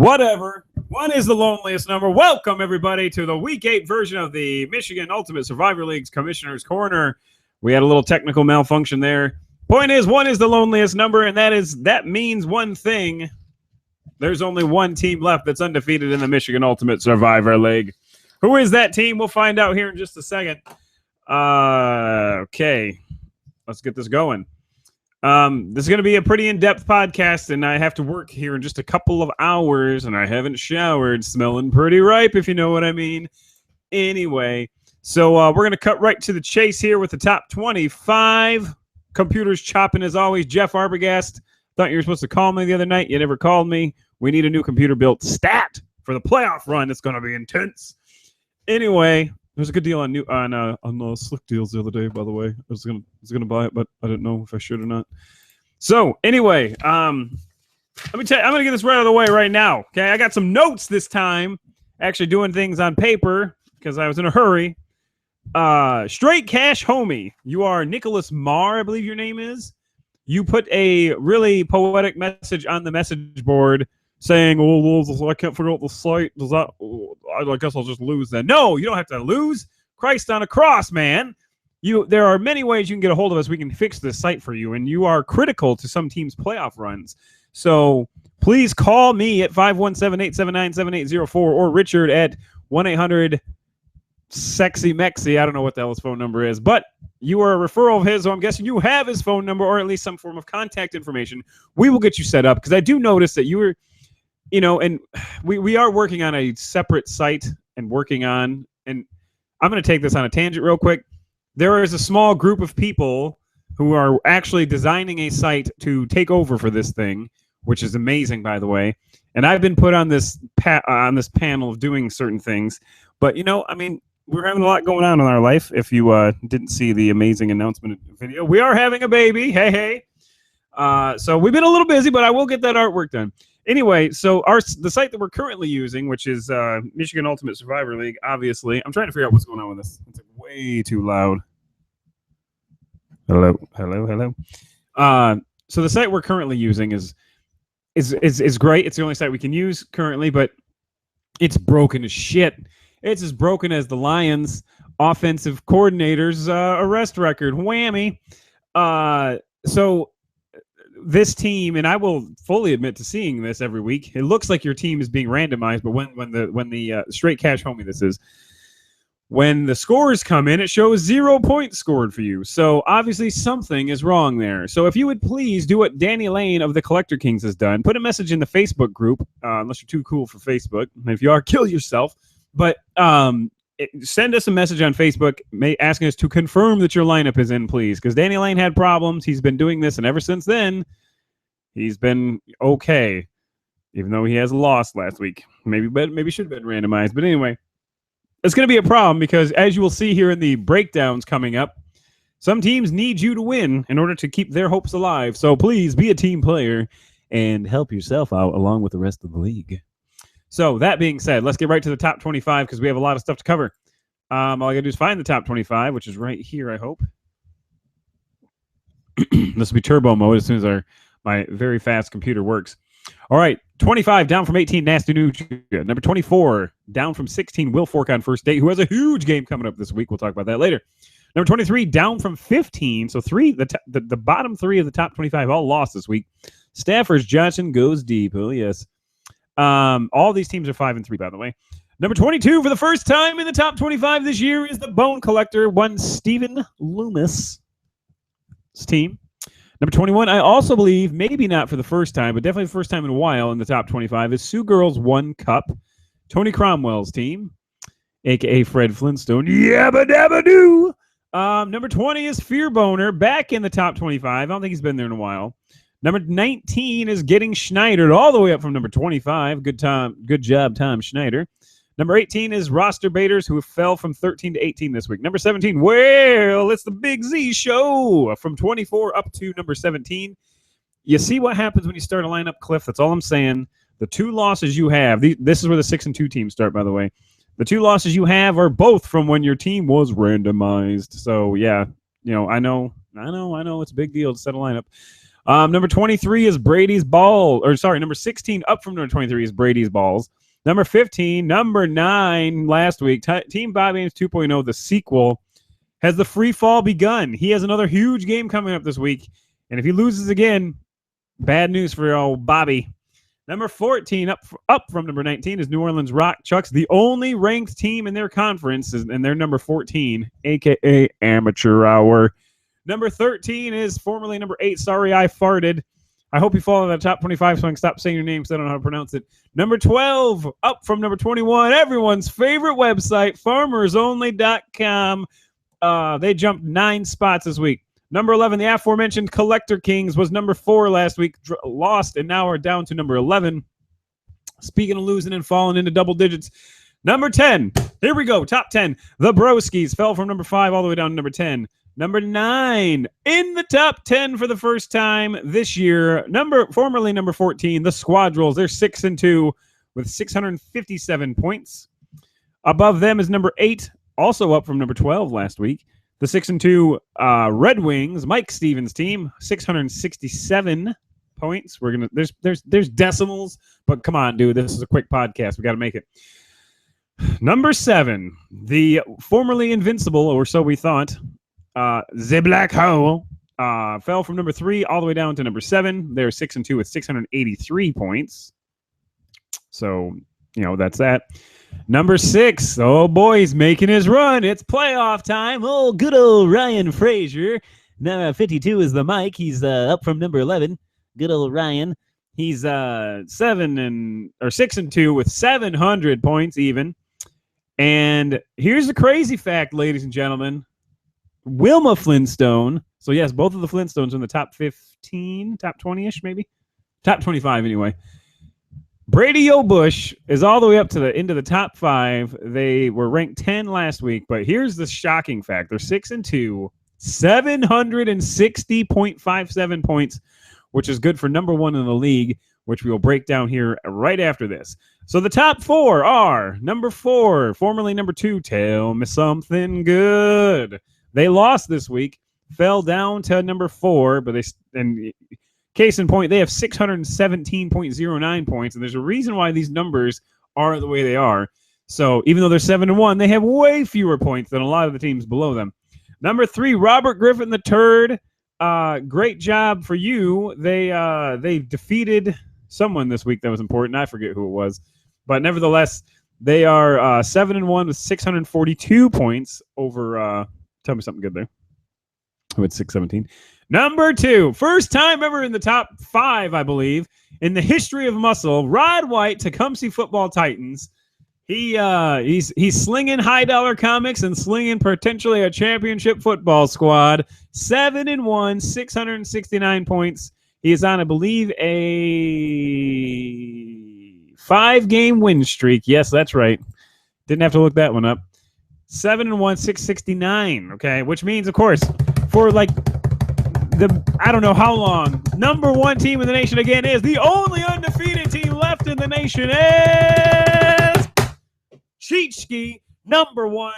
Whatever. One is the loneliest number. Welcome, everybody, to the Week 8 version of the Michigan Ultimate Survivor League's Commissioner's Corner. We had a little technical malfunction there. Point is, one is the loneliest number, and that means one thing. There's only one team left that's undefeated in the Michigan Ultimate Survivor League. Who is that team? We'll find out here in just a second. Okay. Let's get this going. This is going to be a pretty in-depth podcast, and I have to work here in just a couple of hours, and I haven't showered, smelling pretty ripe, if you know what I mean. Anyway, so we're going to cut right to the chase here with the top 25. Computers chopping as always. Jeff Arbogast, thought you were supposed to call me the other night. You never called me. We need a new computer built stat for the playoff run. It's going to be intense. Anyway, there's a good deal on Slick Deals the other day, by the way. I was gonna buy it, but I didn't know if I should or not. So anyway, let me tell you, I'm gonna get this right out of the way right now. Okay, I got some notes this time. Actually doing things on paper because I was in a hurry. Straight Cash Homie, you are Nicholas Marr, I believe your name is. You put a really poetic message on the message board saying, "Oh, I can't figure out the site. Does that? I guess I'll just lose then." No, you don't have to lose. Christ on a cross, man. There are many ways you can get a hold of us. We can fix this site for you, and you are critical to some teams' playoff runs. So please call me at 517-879-7804 or Richard at 1-800-SEXY-MEXY. I don't know what the hell his phone number is, but you are a referral of his, so I'm guessing you have his phone number or at least some form of contact information. We will get you set up because I do notice that you were, and we are working on a separate site and and I'm going to take this on a tangent real quick. There is a small group of people who are actually designing a site to take over for this thing, which is amazing, by the way. And I've been put on this panel of doing certain things. But, we're having a lot going on in our life. If you didn't see the amazing announcement video, we are having a baby. Hey. So we've been a little busy, but I will get that artwork done. Anyway, so the site that we're currently using, which is Michigan Ultimate Survivor League, obviously. I'm trying to figure out what's going on with this. It's way too loud. Hello. So the site we're currently using is great. It's the only site we can use currently, but it's broken as shit. It's as broken as the Lions' offensive coordinator's arrest record. Whammy. So this team, and I will fully admit to seeing this every week, it looks like your team is being randomized, but when the Straight Cash Homie this is, when the scores come in, it shows 0 points scored for you. So obviously something is wrong there. So if you would please do what Danny Lane of the Collector Kings has done, put a message in the Facebook group, unless you're too cool for Facebook. And if you are, kill yourself. But send us a message on Facebook asking us to confirm that your lineup is in, please. Because Danny Lane had problems. He's been doing this, and ever since then, he's been okay. Even though he has lost last week. Maybe should have been randomized. But anyway, it's going to be a problem because, as you will see here in the breakdowns coming up, some teams need you to win in order to keep their hopes alive. So please be a team player and help yourself out along with the rest of the league. So that being said, let's get right to the top 25 because we have a lot of stuff to cover. All I got to do is find the top 25, which is right here, I hope. This will be turbo mode as soon as my very fast computer works. All right, 25 down from 18, Nasty Nuja. Number 24 down from 16, Will Fork on first date, who has a huge game coming up this week. We'll talk about that later. Number 23 down from 15, so the bottom three of the top 25 all lost this week. Stafford's Johnson goes deep. Oh yes. All these teams are 5-3, by the way. Number 22 for the first time in the top 25 this year is the Bone Collector, one Stephen Loomis' team. Number 21, I also believe, maybe not for the first time, but definitely the first time in a while in the top 25 is Sue Girls One Cup, Tony Cromwell's team, a.k.a. Fred Flintstone. Yabba dabba doo. Number 20 is Fear Boner, back in the top 25. I don't think he's been there in a while. Number 19 is Getting Schneidered, all the way up from number 25. Good job, Tom Schneider. Number 18 is Roster Baiters, who fell from 13 to 18 this week. Number 17, well, it's the Big Z Show, from 24 up to number 17. You see what happens when you start a lineup, Cliff? That's all I'm saying. The two losses you have, this is where the 6-2 teams start, by the way. The two losses you have are both from when your team was randomized. So, yeah, I know it's a big deal to set a lineup. Number 23 is Brady's Ball. Or sorry, number 16 up from number 23 is Brady's Balls. Number 15, number 9 last week, Team Bob Ames 2.0, the sequel, has the free fall begun. He has another huge game coming up this week. And if he loses again, bad news for old Bobby. Number 14, up from number 19, is New Orleans Rock Chucks, the only ranked team in their conference, and they're number 14, a.k.a. Amateur Hour. Number 13 is formerly number 8, Sorry I Farted. I hope you fall in the top 25 so I can stop saying your name because I don't know how to pronounce it. Number 12, up from number 21, everyone's favorite website, farmersonly.com. They jumped 9 spots this week. Number 11, the aforementioned Collector Kings was number 4 last week, lost, and now are down to number 11. Speaking of losing and falling into double digits, number 10, here we go, top 10. The Broskis fell from number 5 all the way down to number 10. Number 9, in the top 10 for the first time this year, formerly number 14, the Squadrels. They're 6-2 with 657 points. Above them is number 8, also up from number 12 last week. The 6-2 Red Wings, Mike Stevens' team, 667 points. We're gonna there's decimals, but come on, dude, this is a quick podcast. We got to make it. Number 7, the formerly invincible, or so we thought, the Black Hole, fell from number 3 all the way down to number 7. They're 6-2 with 683 points. So, that's that. Number 6, oh boy, he's making his run. It's playoff time. Oh, good old Ryan Frazier. Now 52 is the Mike. He's up from number 11. Good old Ryan. He's 6-2 with 700 points even. And here's the crazy fact, ladies and gentlemen. Wilma Flintstone. So yes, both of the Flintstones are in the top 15, top 20-ish maybe, top 25 anyway. Brady O'Bush is all the way up to into the top 5. They were ranked 10 last week, but here's the shocking fact: they're 6-2, 760.57 points, which is good for number 1 in the league, which we will break down here right after this. So the top 4 are number 4, formerly number 2, Tell Me Something Good. They lost this week, fell down to number 4, but case in point, they have 617.09 points, and there's a reason why these numbers are the way they are. So even though they're 7-1, they have way fewer points than a lot of the teams below them. Number 3, Robert Griffin III. Great job for you. They defeated someone this week that was important. I forget who it was, but nevertheless, they are 7-1 with 642 points over. Tell me something good there. With 617. Number 2, first time ever in the top 5, I believe, in the history of MUSL, Rod White, Tecumseh Football Titans. He's slinging high dollar comics and slinging potentially a championship football squad. 7-1, 669 points. He is on, I believe, a 5-game win streak. Yes, that's right. Didn't have to look that one up. 7-1, 669. Okay, which means, of course, for I don't know how long, number 1 team in the nation again is the only undefeated team left in the nation is Cheechki, number 1,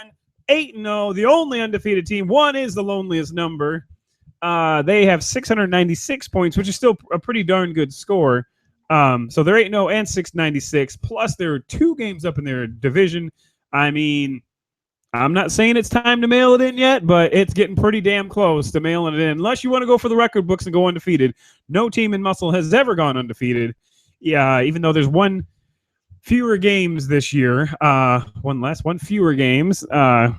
8-0, the only undefeated team. 1 is the loneliest number. They have 696 points, which is still a pretty darn good score. So they're 8-0 and 696, plus there are 2 games up in their division. I mean, I'm not saying it's time to mail it in yet, but it's getting pretty damn close to mailing it in. Unless you want to go for the record books and go undefeated. No team in MUSL has ever gone undefeated. Yeah, even though there's 1 fewer games this year. 1 fewer games. I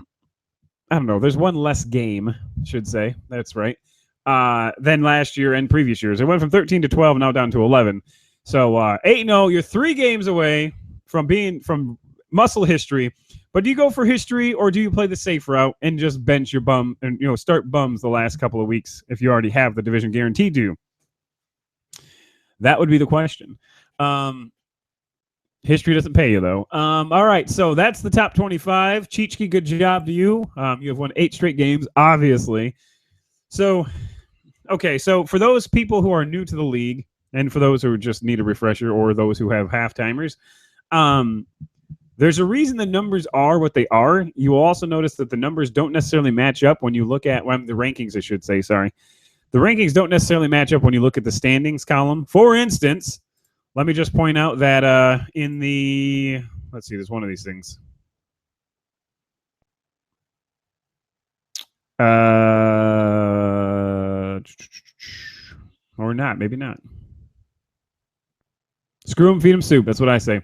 don't know. There's 1 less game, should say. That's right. Than last year and previous years. It went from 13 to 12, now down to 11. So 8-0, you're 3 games away from MUSL history. But do you go for history, or do you play the safe route and just bench your bum and start bums the last couple of weeks if you already have the division guaranteed to? That would be the question. History doesn't pay you, though. All right, so that's the top 25. Cheechki, good job to you. You have won 8 straight games, obviously. So, okay, so for those people who are new to the league, and for those who just need a refresher, or those who have half-timers, there's a reason the numbers are what they are. You will also notice that the numbers don't necessarily match up when you look at the rankings, I should say, sorry. The rankings don't necessarily match up when you look at the standings column. For instance, let me just point out that in the, let's see, there's one of these things. Or not, maybe not. Screw them, feed them soup. That's what I say.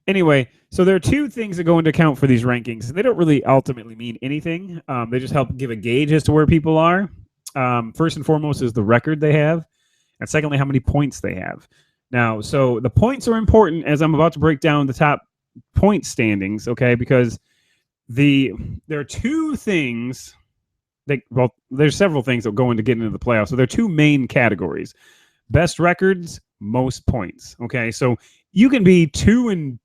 Anyway, so there are two things that go into account for these rankings. They don't really ultimately mean anything. They just help give a gauge as to where people are. First and foremost is the record they have, and secondly, how many points they have. Now, so the points are important as I'm about to break down the top point standings, okay? Because there are two things there's several things that go into getting into the playoffs. So there are two main categories: best records, most points. Okay, so you can be 2-9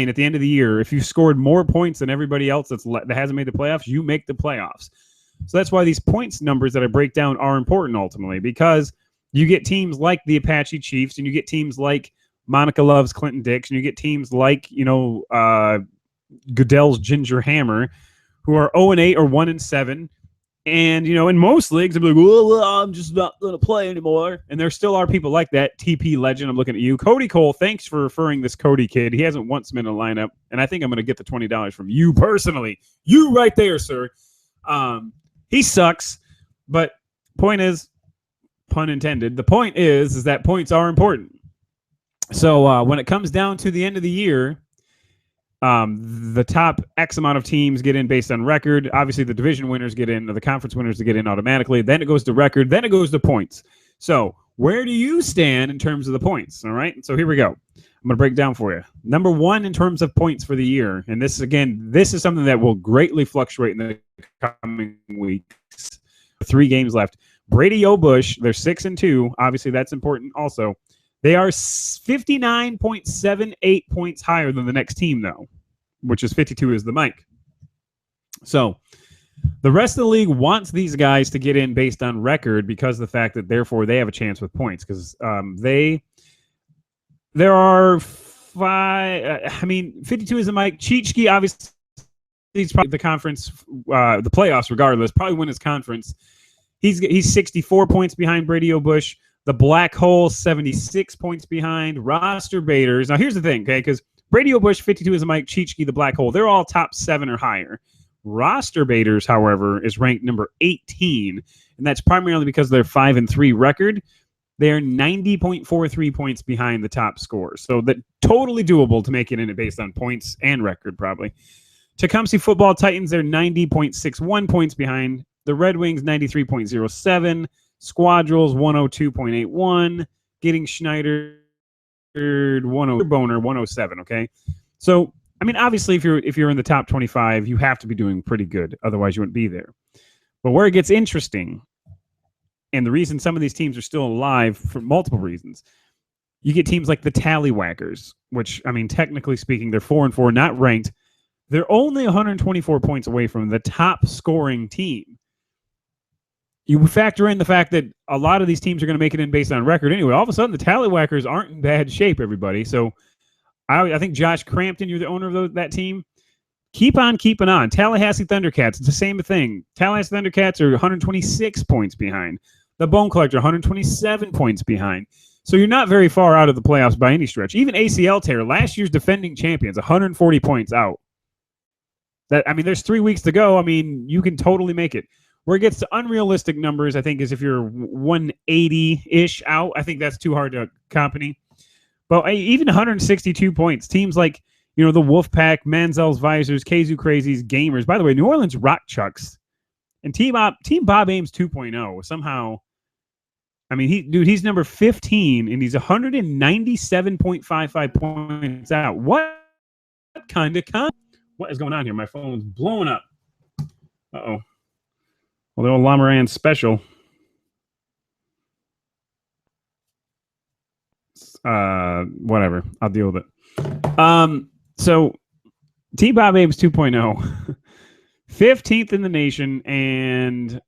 at the end of the year if you scored more points than everybody else that hasn't made the playoffs. You make the playoffs. So that's why these points numbers that I break down are important ultimately, because you get teams like the Apache Chiefs, and you get teams like Monica Loves Clinton Dix, and you get teams like Goodell's Ginger Hammer, who are 0-8 or 1-7. And, in most leagues, I'm like, well, I'm just not going to play anymore. And there still are people like that. TP Legend, I'm looking at you. Cody Cole, thanks for referring this Cody kid. He hasn't once been in a lineup. And I think I'm going to get the $20 from you personally. You right there, sir. He sucks. But point is, pun intended, the point is that points are important. So when it comes down to the end of the year, the top X amount of teams get in based on record. Obviously, the division winners get in, or the conference winners get in automatically. Then it goes to record. Then it goes to points. So where do you stand in terms of the points? All right. So here we go. I'm going to break it down for you. Number one in terms of points for the year. And this is something that will greatly fluctuate in the coming weeks. 3 games left. Brady O'Bush, they're 6-2. Obviously, that's important also. They are 59.78 points higher than the next team, though, which is 52 is the Mike. So the rest of the league wants these guys to get in based on record because of the fact that, therefore, they have a chance with points. Because there are 52 is the Mike. Chichki, obviously, he's probably the conference, the playoffs regardless, probably win his conference. He's 64 points behind Brady O'Bush. The Black Hole, 76 points behind. Roster Baiters. Now, here's the thing, okay? Because Brady O'Bush, 52 is a Mike. Chichki, the Black Hole. They're all top 7 or higher. Roster Baiters, however, is ranked number 18, and that's primarily because of their 5-3 record. They're 90.43 points behind the top scores. So that totally doable to make it in it based on points and record, probably. Tecumseh Football Titans, they're 90.61 points behind. The Red Wings, 93.07. Squadrels 102.81, getting Schneider 10, Boner 107. Okay, so obviously, if you're in the top 25, you have to be doing pretty good. Otherwise, you wouldn't be there. But where it gets interesting, and the reason some of these teams are still alive for multiple reasons, you get teams like the Tallywhackers, which technically speaking, they're 4-4, not ranked. They're only 124 points away from the top scoring team. You factor in the fact that a lot of these teams are going to make it in based on record anyway. All of a sudden, the Tallywhackers aren't in bad shape, everybody. So I think Josh Crampton, you're the owner of that team. Keep on keeping on. Tallahassee Thundercats, it's the same thing. Tallahassee Thundercats are 126 points behind. The Bone Collector, 127 points behind. So you're not very far out of the playoffs by any stretch. Even ACL Tear, last year's defending champions, 140 points out. There's 3 weeks to go. You can totally make it. Where it gets to unrealistic numbers, I think, is if you're 180-ish out. I think that's too hard to accompany. But even 162 points, teams like, the Wolfpack, Manziel's Visors, Kazoo Crazies, Gamers. By the way, New Orleans Rock Chucks and Team Bob Ames 2.0 somehow. He's number 15, and he's 197.55 points out. What kind of what is going on here? My phone's blowing up. Uh-oh. Well, the old Lamaran special. Whatever. I'll deal with it. So T-Bob Ames 2.0. 15th in the nation, and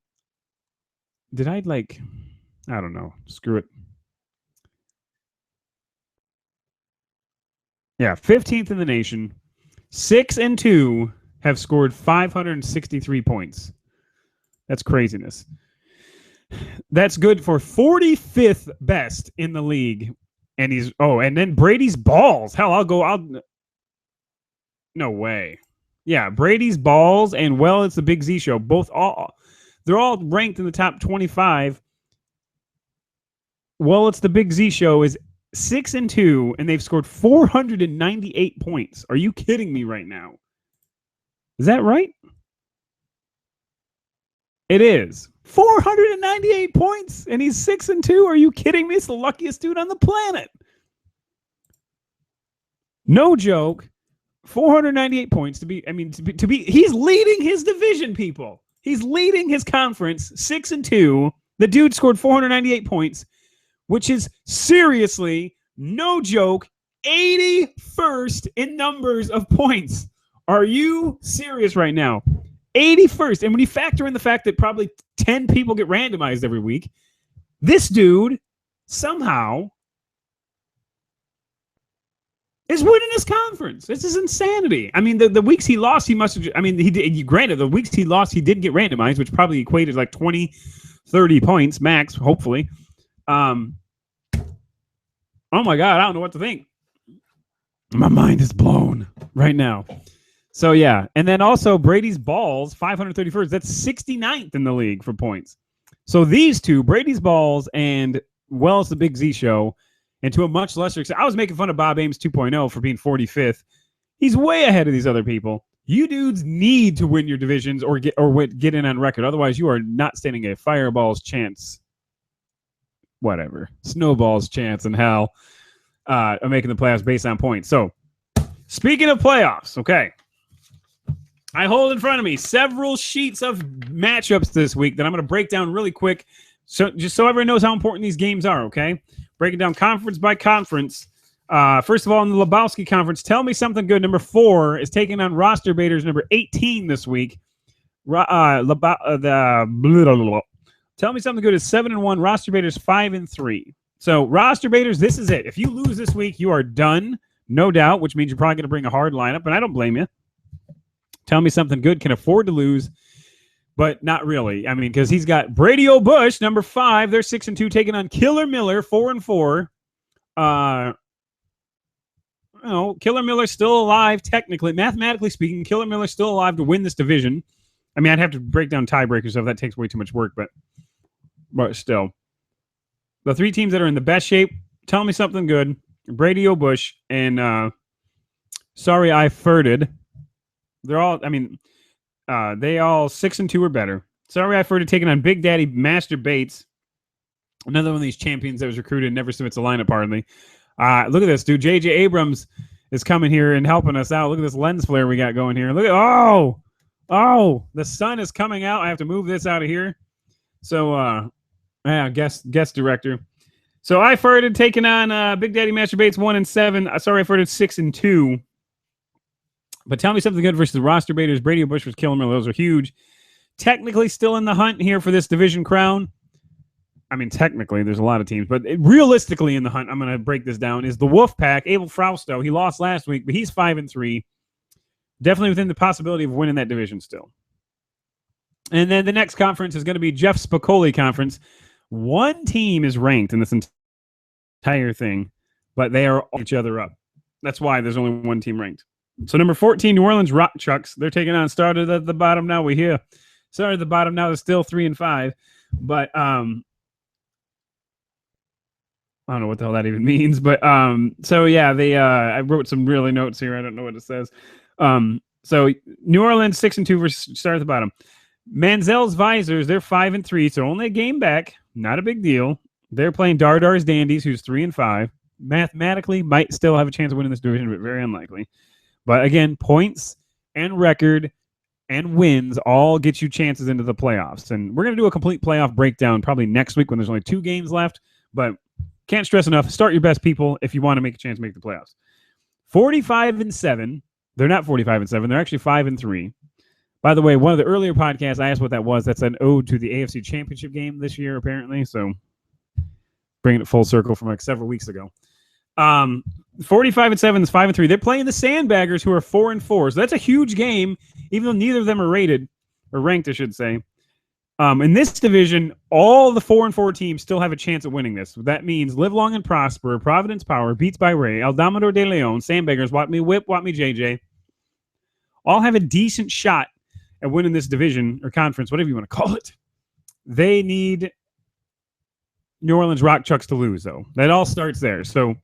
did I I don't know. Screw it. Yeah, 15th in the nation. 6-2 have scored 563 points. That's craziness. That's good for 45th best in the league. And and then Brady's balls. Hell, no way. Yeah, Brady's balls and it's the Big Z show. They're all ranked in the top 25. It's the Big Z show is 6-2, and they've scored 498 points. Are you kidding me right now? Is that right? It is 498 points, and he's 6-2. Are you kidding me? It's the luckiest dude on the planet. No joke. 498 points to be. He's leading his division, people. He's leading his conference 6-2. The dude scored 498 points, which is seriously, no joke, 81st in numbers of points. Are you serious right now? 81st. And when you factor in the fact that probably 10 people get randomized every week, this dude somehow is winning his conference. This is insanity. I mean, the weeks he lost, he must have. I mean, granted, the weeks he lost, he did get randomized, which probably equated like 20, 30 points max, hopefully. Oh my God, I don't know what to think. My mind is blown right now. So yeah, and then also Brady's balls, 531st. That's 69th in the league for points. So these two, Brady's balls and it's the Big Z show, and to a much lesser extent, I was making fun of Bob Ames 2.0 for being 45th. He's way ahead of these other people. You dudes need to win your divisions or get in on record. Otherwise, you are not standing a fireball's chance. Whatever. Snowball's chance in hell of making the playoffs based on points. So, speaking of playoffs, okay. I hold in front of me several sheets of matchups this week that I'm going to break down really quick, just so everyone knows how important these games are, okay? Breaking down conference by conference. First of all, in the Lebowski Conference, tell me something good. Number 4 is taking on Roster Baiters, number 18 this week. Tell me something good is 7-1. Roster Baiters 5-3. So Roster Baiters, this is it. If you lose this week, you are done, no doubt, which means you're probably going to bring a hard lineup, and I don't blame you. Tell me something good can afford to lose, but not really. I mean, because he's got Brady O'Bush, number 5. They're 6-2, taking on Killer Miller, 4-4. Killer Miller's still alive, technically. Mathematically speaking, Killer Miller's still alive to win this division. I mean, I'd have to break down tiebreakers, so that takes way too much work, but still. The 3 teams that are in the best shape, tell me something good. Brady O'Bush and Sorry I Ferded. They're all, they all 6-2 or better. Sorry I Ferded taking on Big Daddy Master Bates. Another one of these champions that was recruited and never submits a lineup hardly. Look at this, dude. J.J. Abrams is coming here and helping us out. Look at this lens flare we got going here. Look at, the sun is coming out. I have to move this out of here. So, guest director. So I Ferded taking on Big Daddy Master Bates 1-7. Sorry I Ferded 6-2. But tell me something good versus the Roster Baiters. Brady O'Bush versus Killer Miller. Those are huge. Technically still in the hunt here for this division crown. I mean, technically, there's a lot of teams. But realistically in the hunt, I'm going to break this down, is the Wolfpack, Abel Frausto. He lost last week, but he's 5-3. Definitely within the possibility of winning that division still. And then the next conference is going to be Jeff Spicoli Conference. One team is ranked in this entire thing, but they are all each other up. That's why there's only one team ranked. So number 14, New Orleans Rock Chucks. They're taking on, started at the bottom, now we're here. Started at the bottom, now they're still 3-5. But I don't know what the hell that even means. But so yeah, they I wrote some really notes here. I don't know what it says. So New Orleans 6-2 versus start at the bottom. Manziel's Visors, they're 5-3, so only a game back. Not a big deal. They're playing Dardar's Dandies, who's 3-5. Mathematically, might still have a chance of winning this division, but very unlikely. But again, points and record and wins all get you chances into the playoffs. And we're going to do a complete playoff breakdown probably next week when there's only 2 games left. But can't stress enough, start your best people if you want to make a chance to make the playoffs. 45-7. They're not 45-7. They're actually 5-3. By the way, one of the earlier podcasts, I asked what that was. That's an ode to the AFC Championship game this year, apparently. So bringing it full circle from like several weeks ago. 45-7 is 5-3. They're playing the Sandbaggers, who are 4-4. So that's a huge game, even though neither of them are rated or ranked, I should say. In this division, all the 4-4 teams still have a chance at winning this. That means Live Long and Prosper, Providence Power, Beats by Ray, Aldamador de Leon, Sandbaggers, Want Me Whip, Want Me JJ, all have a decent shot at winning this division or conference, whatever you want to call it. They need New Orleans Rock Chucks to lose, though. That all starts there. So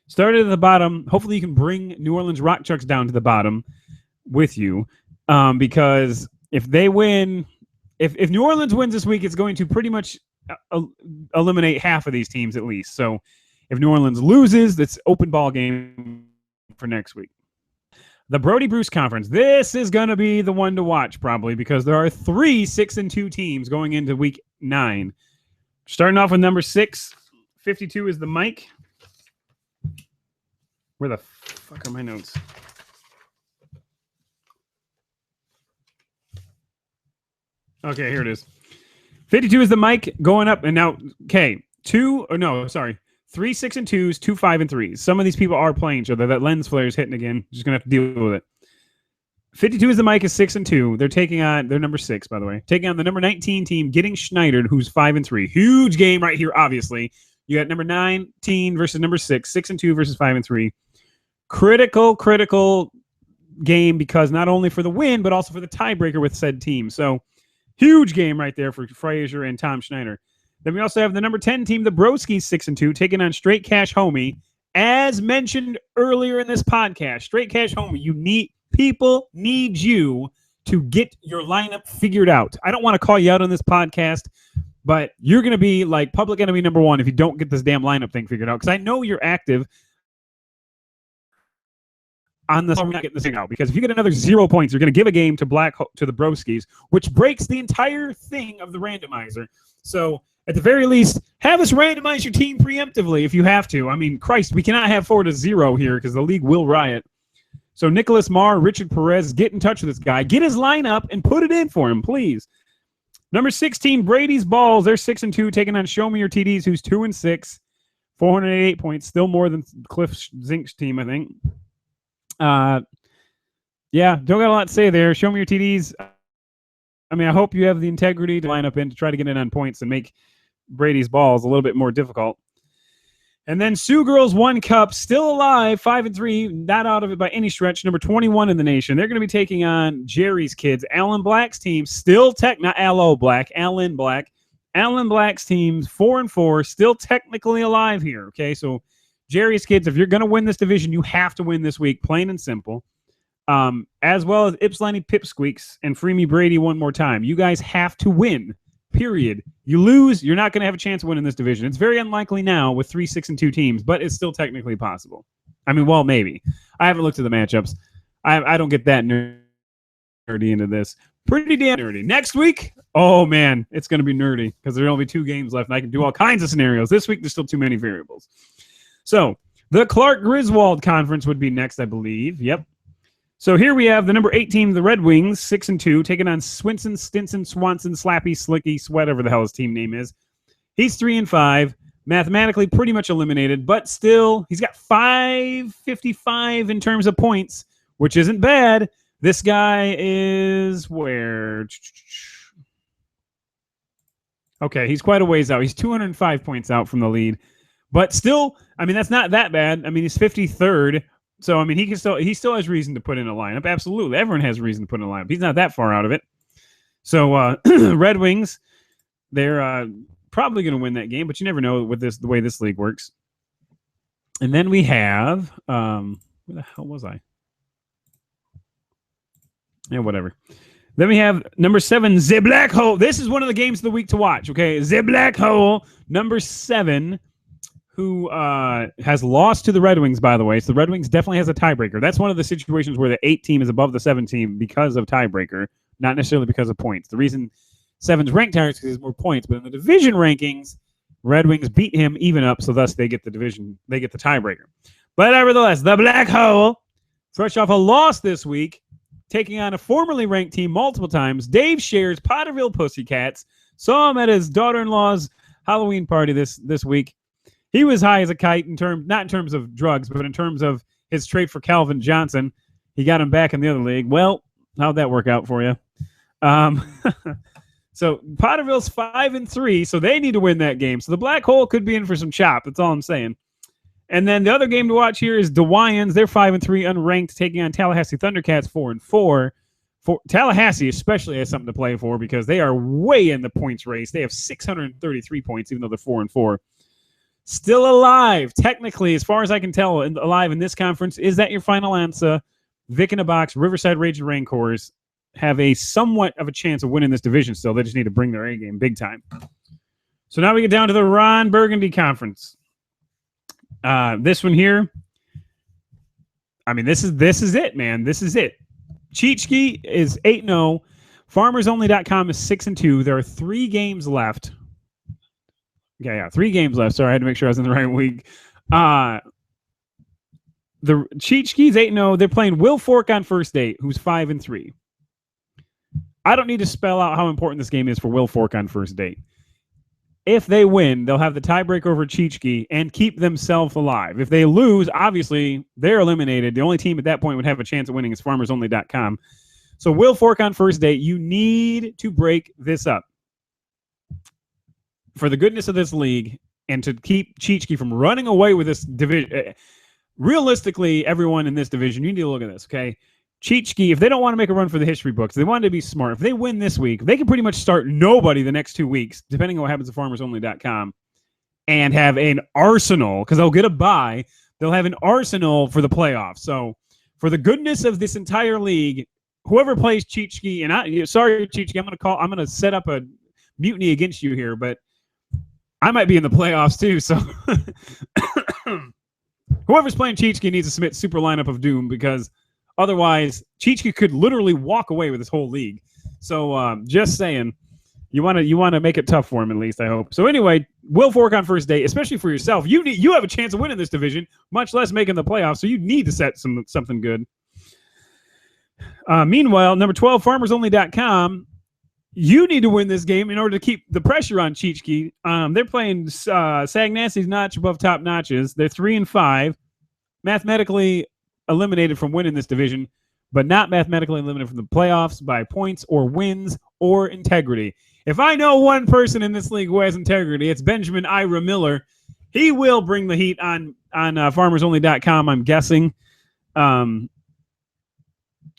started at the bottom. Hopefully you can bring New Orleans Rock Chucks down to the bottom with you, because if they win, if New Orleans wins this week, it's going to pretty much eliminate half of these teams at least. So if New Orleans loses, that's open ball game for next week. The Brody Bruce Conference. This is going to be the one to watch probably because there are 3 6-2 teams going into week 9. Starting off with number 6, 52 is the Mike. Where the fuck are my notes? Okay, here it is. 52 is the Mike going up, and now, okay, 3 6-2s, 2 5-3s. Some of these people are playing each other. That lens flare is hitting again. Just gonna have to deal with it. 52 is the Mike is 6-2. They're taking on, they're number 6, by the way, taking on the number 19 team, getting Schneidered, who's 5-3. Huge game right here, obviously. You got number 19 versus number 6, 6-2 versus 5-3. Critical game because not only for the win, but also for the tiebreaker with said team. So huge game right there for Frazier and Tom Schneider. Then we also have the number 10 team, the Broskis, 6-2, taking on Straight Cash Homie. As mentioned earlier in this podcast, Straight Cash Homie, people need you to get your lineup figured out. I don't want to call you out on this podcast, but you're going to be like public enemy number 1 if you don't get this damn lineup thing figured out. Because I know you're active on this. We're not getting this thing out because if you get another 0 points, you're going to give a game to the Broskis, which breaks the entire thing of the randomizer. So at the very least, have us randomize your team preemptively if you have to. I mean, Christ, we cannot have 4-0 here because the league will riot. So Nicholas Marr, Richard Perez, get in touch with this guy. Get his lineup and put it in for him, please. Number 16, Brady's Balls. They're 6-2, taking on Show Me Your TDs, who's 2-6, 488 points, still more than Cliff Zink's team, I think. Yeah, don't got a lot to say there. Show Me Your TDs. I mean, I hope you have the integrity to line up in to try to get in on points and make Brady's Balls a little bit more difficult. And then Sioux Girls 1 Cup, still alive, 5-3, not out of it by any stretch. Number 21 in the nation. They're going to be taking on Jerry's kids. Alan Black's team, still not Allo Black, Alan Black. Alan Black's team, 4-4, still technically alive here. Okay, so Jerry's kids, if you're going to win this division, you have to win this week, plain and simple. As well as Ypsilanti Pipsqueaks and Free Me Brady one more time. You guys have to win. Period. You lose, you're not going to have a chance of winning this division. It's very unlikely now with 3 6-2 teams, but it's still technically possible. I mean, well, maybe. I haven't looked at the matchups. I don't get that nerdy into this. Pretty damn nerdy. Next week, oh man, it's going to be nerdy because there'll only be 2 games left, and I can do all kinds of scenarios. This week, there's still too many variables. So the Clark Griswold Conference would be next, I believe. Yep. So here we have the number 8 team, the Red Wings, 6-2, taking on Swinson, Stinson, Swanson, Slappy, Slicky, whatever the hell his team name is. He's 3-5, mathematically pretty much eliminated, but still, he's got 555 in terms of points, which isn't bad. This guy is where? Okay, he's quite a ways out. He's 205 points out from the lead, but still, I mean, that's not that bad. I mean, he's 53rd. So, I mean, he still has reason to put in a lineup. Absolutely. Everyone has reason to put in a lineup. He's not that far out of it. So, Red Wings, they're probably going to win that game, but you never know with the way this league works. And then we have, where the hell was I? Yeah, whatever. Then we have number 7, The Black Hole. This is one of the games of the week to watch, okay? The Black Hole, number 7. Who has lost to the Red Wings, by the way. So the Red Wings definitely has a tiebreaker. That's one of the situations where the 8 team is above the 7 team because of tiebreaker, not necessarily because of points. The reason 7's ranked higher is because there's more points, but in the division rankings, Red Wings beat him even up, so thus they get the division, they get the tiebreaker. But nevertheless, the Black Hole, fresh off a loss this week, taking on a formerly ranked team multiple times. Dave shares Potterville Pussycats. Saw him at his daughter-in-law's Halloween party this week. He was high as a kite not in terms of drugs, but in terms of his trade for Calvin Johnson. He got him back in the other league. Well, how'd that work out for you? So Potterville's 5-3, so they need to win that game. So the Black Hole could be in for some chop. That's all I'm saying. And then the other game to watch here is DeWians. They're 5-3, unranked, taking on Tallahassee Thundercats 4-4. Tallahassee especially has something to play for because they are way in the points race. They have 633 points, even though they're 4-4. Still alive, technically, as far as I can tell, alive in this conference. Is that your final answer? Vic in a Box, Riverside Raging Rancors have a somewhat of a chance of winning this division still. They just need to bring their A game big time. So now we get down to the Ron Burgundy Conference. This one here, I mean, this is it, man. This is it. Cheechki is 8-0. FarmersOnly.com is 6-2. There are 3 games left. Yeah, 3 games left. Sorry, I had to make sure I was in the right week. The Cheechki's 8-0. They're playing Will Fork on first date, who's 5-3. I don't need to spell out how important this game is for Will Fork on first date. If they win, they'll have the tiebreaker over Cheechki and keep themselves alive. If they lose, obviously, they're eliminated. The only team at that point would have a chance of winning is FarmersOnly.com. So Will Fork on first date, you need to break this up. For the goodness of this league and to keep Cheechki from running away with this division. Realistically, everyone in this division, you need to look at this, okay? Cheechki, if they don't want to make a run for the history books, they want to be smart. If they win this week, they can pretty much start nobody the next 2 weeks, depending on what happens at FarmersOnly.com, and have an arsenal, because they'll get a bye. They'll have an arsenal for the playoffs. So for the goodness of this entire league, whoever plays Cheechki, and sorry, Cheechki, I'm going to set up a mutiny against you here, but I might be in the playoffs too. So whoever's playing Cheechki needs to submit super lineup of doom, because otherwise, Cheechki could literally walk away with this whole league. So just saying, you want to make it tough for him at least, I hope. So anyway, Will Fork on first date, especially for yourself. You have a chance of winning this division, much less making the playoffs. So you need to set something good. Meanwhile, number 12, FarmersOnly.com. You need to win this game in order to keep the pressure on Cheechki. They're playing Sagnassie's notch above top notches. They're 3-5, mathematically eliminated from winning this division, but not mathematically eliminated from the playoffs by points or wins or integrity. If I know one person in this league who has integrity, it's Benjamin Ira Miller. He will bring the heat on FarmersOnly.com, I'm guessing. Although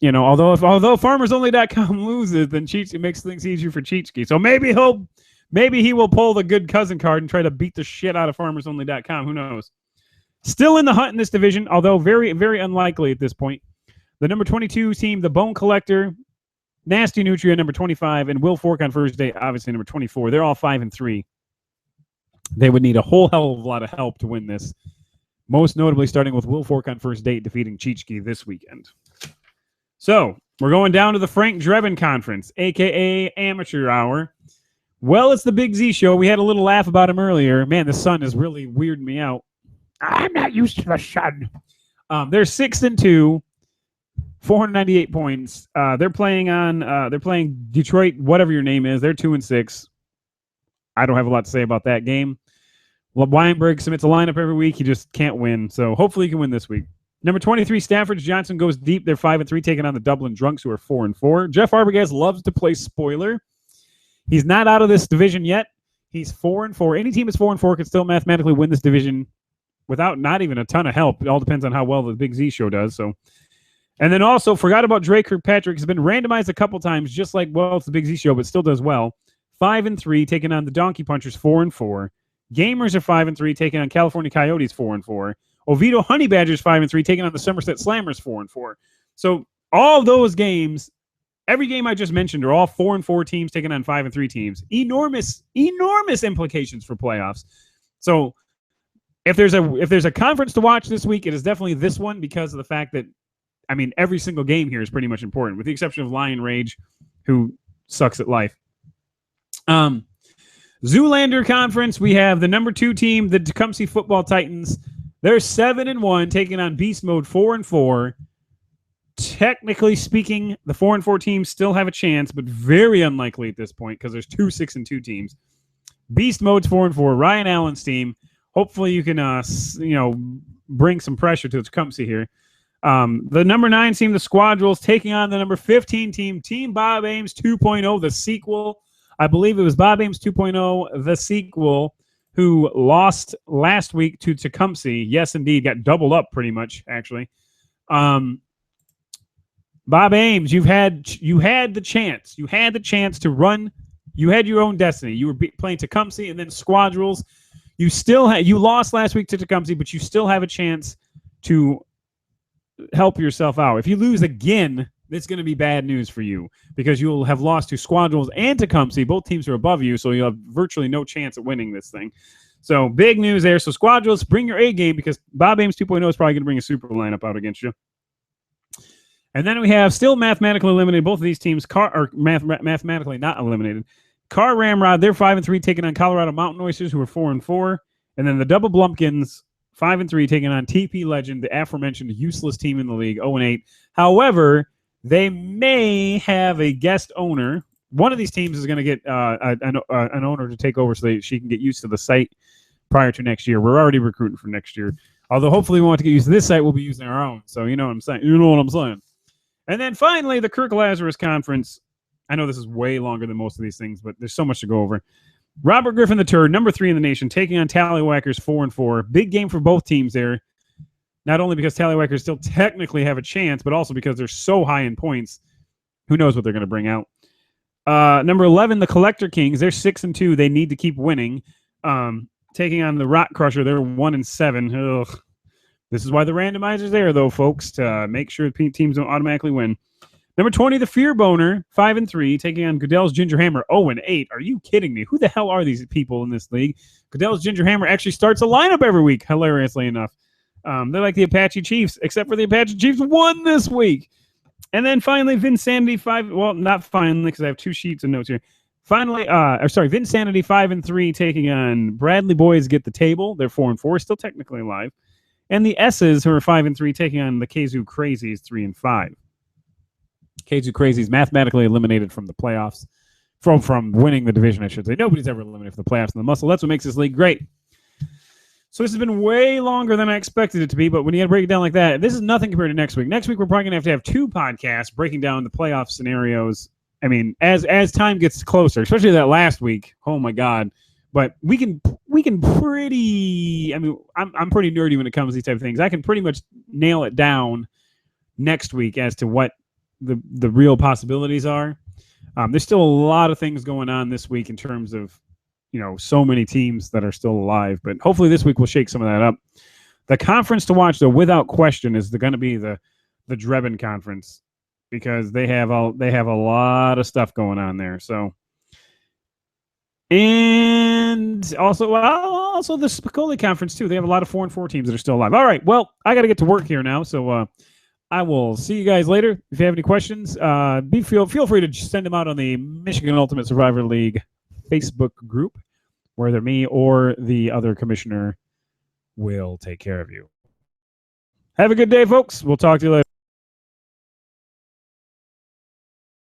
FarmersOnly.com loses, then it makes things easier for Cheechki. So maybe he will pull the good cousin card and try to beat the shit out of FarmersOnly.com. Who knows? Still in the hunt in this division, although very, very unlikely at this point. The number 22 team, the Bone Collector, Nasty Nutria, number 25, and Will Fork on first date, obviously number 24. They're all 5-3. They would need a whole hell of a lot of help to win this. Most notably starting with Will Fork on first date defeating Cheechki this weekend. So, we're going down to the Frank Drebin Conference, a.k.a. Amateur Hour. Well, it's the Big Z Show. We had a little laugh about him earlier. Man, the sun is really weirding me out. I'm not used to the sun. They're 6-2, 498 points. They're playing Detroit, whatever your name is. They're 2-6. I don't have a lot to say about that game. Weinberg submits a lineup every week. He just can't win. So hopefully he can win this week. Number 23, Stafford Johnson goes deep. They're 5-3, taking on the Dublin Drunks, who are 4-4. Jeff Arbogast loves to play spoiler. He's not out of this division yet. He's 4-4. Any team that's 4-4 could still mathematically win this division without not even a ton of help. It all depends on how well the Big Z Show does. So, and then also forgot about Drake Kirkpatrick. Has been randomized a couple times, just like, well, it's the Big Z Show, but still does well. 5-3, taking on the Donkey Punchers, 4-4. Gamers are 5-3, taking on California Coyotes, 4-4. Oviedo Honey Badgers 5-3, taking on the Somerset Slammers 4-4. So all those games, every game I just mentioned, are all 4-4 teams taking on 5-3 teams. Enormous implications for playoffs. So if there's a conference to watch this week, it is definitely this one, because of the fact that, I mean, every single game here is pretty much important, with the exception of Lion Rage, who sucks at life. Zoolander Conference, we have the number 2 team, the Tecumseh Football Titans. They're 7-1, taking on Beast Mode 4-4. Technically speaking, the 4-4 teams still have a chance, but very unlikely at this point, because there's 2 6-2 teams. Beast Mode's 4-4. Ryan Allen's team. Hopefully you can bring some pressure to Tecumseh here. The number 9 team, the Squadrels, taking on the number 15 team, Team Bob Ames 2.0, the sequel. I believe it was Bob Ames 2.0, the sequel, who lost last week to Tecumseh. Yes, indeed, got doubled up pretty much, actually. Bob Ames, you had the chance. You had the chance to run. You had your own destiny. You were playing Tecumseh and then Squadrels. You lost last week to Tecumseh, but you still have a chance to help yourself out. If you lose again, it's going to be bad news for you because you'll have lost to Squadrels and Tecumseh. Both teams are above you, so you'll have virtually no chance at winning this thing. So big news there. So Squadrels, bring your A game because Bob Ames 2.0 is probably going to bring a super lineup out against you. And then we have still mathematically eliminated. Both of these teams are mathematically not eliminated. Car Ramrod, they're 5-3, taking on Colorado Mountain Oysters, who are 4-4. And then the Double Blumpkins, 5-3, taking on TP Legend, the aforementioned useless team in the league, 0-8. However, they may have a guest owner. One of these teams is going to get an owner to take over so she can get used to the site prior to next year. We're already recruiting for next year. Although hopefully we want to get used to this site, we'll be using our own. So you know what I'm saying. You know what I'm saying. And then finally, the Kirk Lazarus Conference. I know this is way longer than most of these things, but there's so much to go over. Robert Griffin III, number 3 in the nation, taking on Tallywhackers 4-4. Big game for both teams there. Not only because Tallywhackers still technically have a chance, but also because they're so high in points. Who knows what they're going to bring out. Number 11, the Collector Kings. They're 6-2. They need to keep winning. Taking on the Rock Crusher. They're 1-7. Ugh. This is why the randomizer's there, though, folks, to make sure teams don't automatically win. Number 20, the Fear Boner, 5-3, taking on Goodell's Ginger Hammer, 0-8. Are you kidding me? Who the hell are these people in this league? Goodell's Ginger Hammer actually starts a lineup every week, hilariously enough. They're like the Apache Chiefs, except for the Apache Chiefs won this week. And then finally, Vinsanity, well, not finally, because I have 2 sheets of notes here. Finally, Vinsanity 5-3, taking on Bradley Boys Get the Table. They're 4-4, still technically alive. And the S's, who are 5-3, taking on the Kazoo Crazies, 3-5. Kazoo Crazies mathematically eliminated from the playoffs, from winning the division, I should say. Nobody's ever eliminated from the playoffs in the MUSL. That's what makes this league great. So this has been way longer than I expected it to be, but when you got to break it down like that, this is nothing compared to next week. Next week, we're probably going to have 2 podcasts breaking down the playoff scenarios. I mean, as time gets closer, especially that last week. Oh, my God. But we can pretty, I mean, I'm pretty nerdy when it comes to these type of things. I can pretty much nail it down next week as to what the real possibilities are. There's still a lot of things going on this week in terms of, so many teams that are still alive. But hopefully this week we'll shake some of that up. The conference to watch, though, without question, is going to be the Drebin Conference because they have a lot of stuff going on there. So. And also the Spicoli Conference, too. They have a lot of 4-4 teams that are still alive. All right, well, I got to get to work here now, so I will see you guys later. If you have any questions, feel free to send them out on the Michigan Ultimate Survivor League Facebook group, where either me or the other commissioner will take care of you. Have a good day, folks. We'll talk to you later.